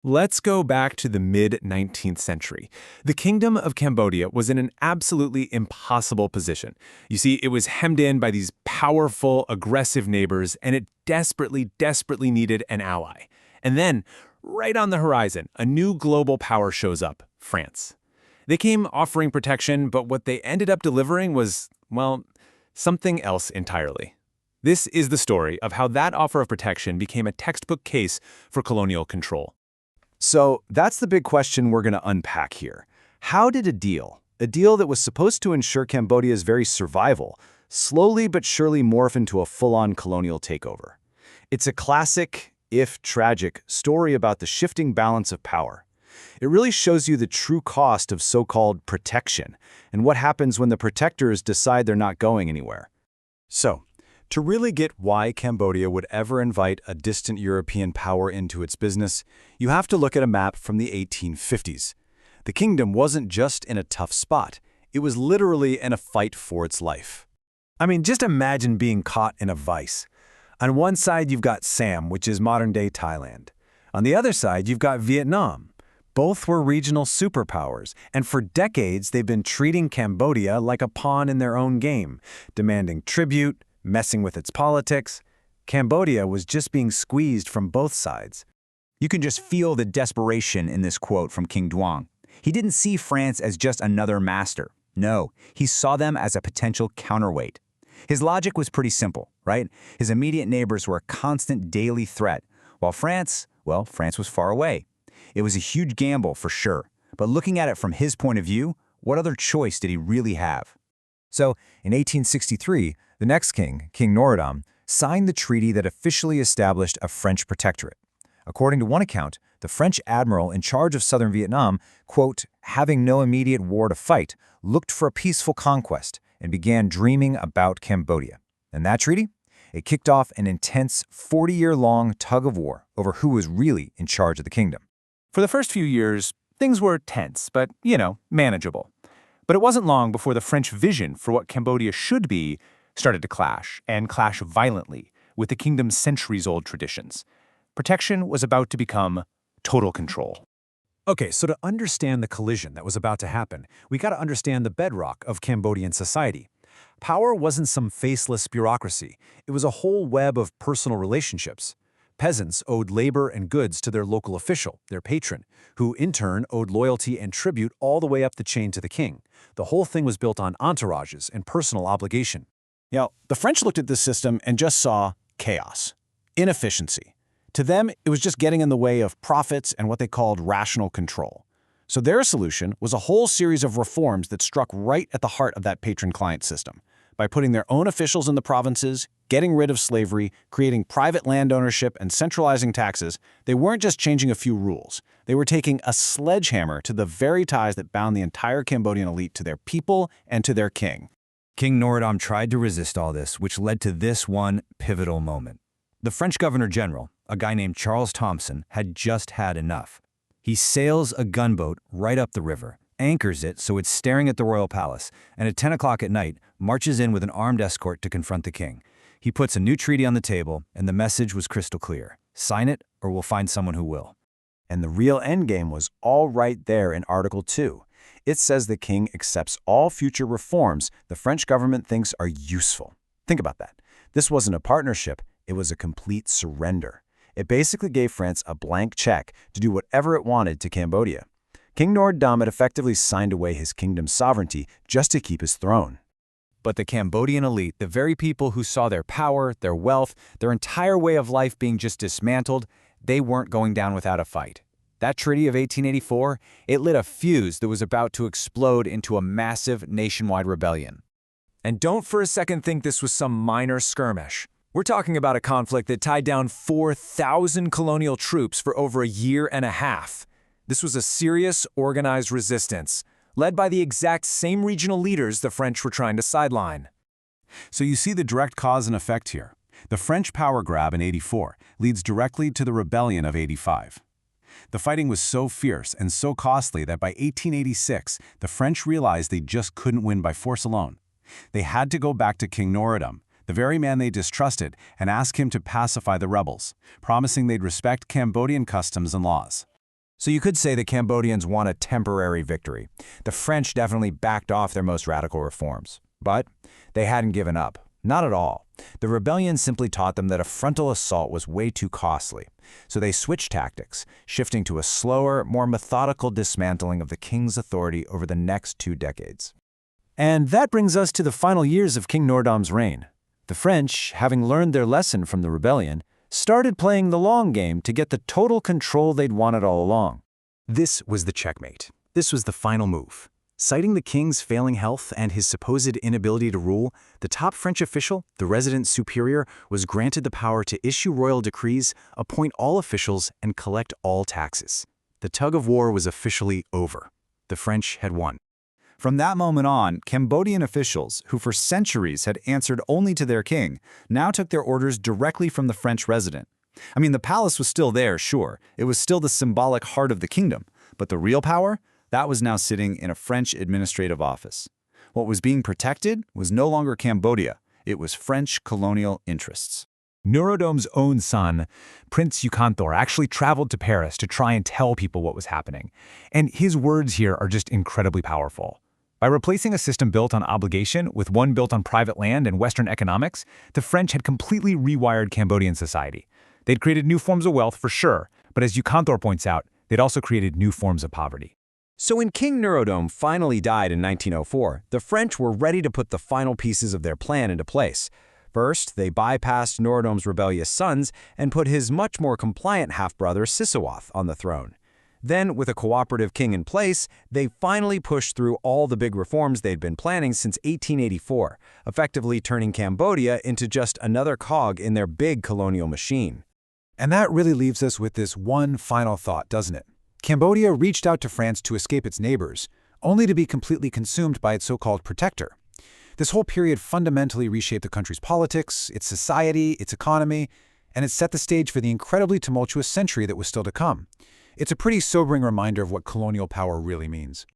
Let's go back to the mid-19th century. The Kingdom of Cambodia was in an absolutely impossible position. You see, it was hemmed in by these powerful, aggressive neighbors, and it desperately needed an ally. And then, right on the horizon, a new global power shows up, France. They came offering protection, but what they ended up delivering was, well, something else entirely. This is the story of how that offer of protection became a textbook case for colonial control. So that's the big question we're going to unpack here. How did a deal that was supposed to ensure Cambodia's very survival, slowly but surely morph into a full-on colonial takeover? It's a classic, if tragic, story about the shifting balance of power. It really shows you the true cost of so-called protection and what happens when the protectors decide they're not going anywhere. So, to really get why Cambodia would ever invite a distant European power into its business, you have to look at a map from the 1850s. The kingdom wasn't just in a tough spot. It was literally in a fight for its life. I mean, just imagine being caught in a vice. On one side, you've got Siam, which is modern-day Thailand. On the other side, you've got Vietnam. Both were regional superpowers, and for decades, they've been treating Cambodia like a pawn in their own game, demanding tribute, messing with its politics. Cambodia was just being squeezed from both sides. You can just feel the desperation in this quote from King Duong. He didn't see France as just another master. No, he saw them as a potential counterweight. His logic was pretty simple, right? His immediate neighbors were a constant daily threat, while France was far away. It was a huge gamble for sure, but looking at it from his point of view, what other choice did he really have? So, in 1863, the next king, King Norodom, signed the treaty that officially established a French protectorate. According to one account, the French admiral in charge of southern Vietnam, quote, having no immediate war to fight, looked for a peaceful conquest and began dreaming about Cambodia. And that treaty? It kicked off an intense 40-year-long tug-of-war over who was really in charge of the kingdom. For the first few years, things were tense, but, manageable. But it wasn't long before the French vision for what Cambodia should be started to clash, and clash violently, with the kingdom's centuries-old traditions. Protection was about to become total control. Okay, so to understand the collision that was about to happen, we got to understand the bedrock of Cambodian society. Power wasn't some faceless bureaucracy. It was a whole web of personal relationships. Peasants owed labor and goods to their local official, their patron, who in turn owed loyalty and tribute all the way up the chain to the king. The whole thing was built on entourages and personal obligation. The French looked at this system and just saw chaos, inefficiency. To them, it was just getting in the way of profits and what they called rational control. So their solution was a whole series of reforms that struck right at the heart of that patron-client system. By putting their own officials in the provinces, getting rid of slavery, creating private land ownership, and centralizing taxes, they weren't just changing a few rules. They were taking a sledgehammer to the very ties that bound the entire Cambodian elite to their people and to their king. King Norodom tried to resist all this, which led to this one pivotal moment. The French Governor-General, a guy named Charles Thompson, had just had enough. He sails a gunboat right up the river, anchors it so it's staring at the royal palace, and at 10 o'clock at night, marches in with an armed escort to confront the king. He puts a new treaty on the table, and the message was crystal clear. Sign it, or we'll find someone who will. And the real endgame was all right there in Article 2. It says the king accepts all future reforms the French government thinks are useful. Think about that. This wasn't a partnership, it was a complete surrender. It basically gave France a blank check to do whatever it wanted to Cambodia. King Norodom had effectively signed away his kingdom's sovereignty just to keep his throne. But the Cambodian elite, the very people who saw their power, their wealth, their entire way of life being just dismantled, they weren't going down without a fight. That treaty of 1884, it lit a fuse that was about to explode into a massive nationwide rebellion. And don't for a second think this was some minor skirmish. We're talking about a conflict that tied down 4,000 colonial troops for over a year and a half. This was a serious, organized resistance, led by the exact same regional leaders the French were trying to sideline. So you see the direct cause and effect here. The French power grab in '84 leads directly to the rebellion of '85. The fighting was so fierce and so costly that by 1886, the French realized they just couldn't win by force alone. They had to go back to King Norodom, the very man they distrusted, and ask him to pacify the rebels, promising they'd respect Cambodian customs and laws. So you could say the Cambodians won a temporary victory. The French definitely backed off their most radical reforms. But they hadn't given up. Not at all. The rebellion simply taught them that a frontal assault was way too costly. So they switched tactics, shifting to a slower, more methodical dismantling of the king's authority over the next 2 decades. And that brings us to the final years of King Norodom's reign. The French, having learned their lesson from the rebellion, started playing the long game to get the total control they'd wanted all along. This was the checkmate. This was the final move. Citing the king's failing health and his supposed inability to rule, the top French official, the resident superior, was granted the power to issue royal decrees, appoint all officials, and collect all taxes. The tug of war was officially over. The French had won. From that moment on, Cambodian officials, who for centuries had answered only to their king, now took their orders directly from the French resident. I mean, the palace was still there, sure. It was still the symbolic heart of the kingdom. But the real power? That was now sitting in a French administrative office. What was being protected was no longer Cambodia. It was French colonial interests. Norodом's own son, Prince Yukanthor, actually traveled to Paris to try and tell people what was happening. And his words here are just incredibly powerful. By replacing a system built on obligation with one built on private land and Western economics, the French had completely rewired Cambodian society. They'd created new forms of wealth for sure, but as Yukanthor points out, they'd also created new forms of poverty. So when King Norodom finally died in 1904, the French were ready to put the final pieces of their plan into place. First, they bypassed Norodom's rebellious sons and put his much more compliant half-brother Sisowath on the throne. Then, with a cooperative king in place, they finally pushed through all the big reforms they'd been planning since 1884, effectively turning Cambodia into just another cog in their big colonial machine. And that really leaves us with this one final thought, doesn't it? Cambodia reached out to France to escape its neighbors, only to be completely consumed by its so-called protector. This whole period fundamentally reshaped the country's politics, its society, its economy, and it set the stage for the incredibly tumultuous century that was still to come. It's a pretty sobering reminder of what colonial power really means.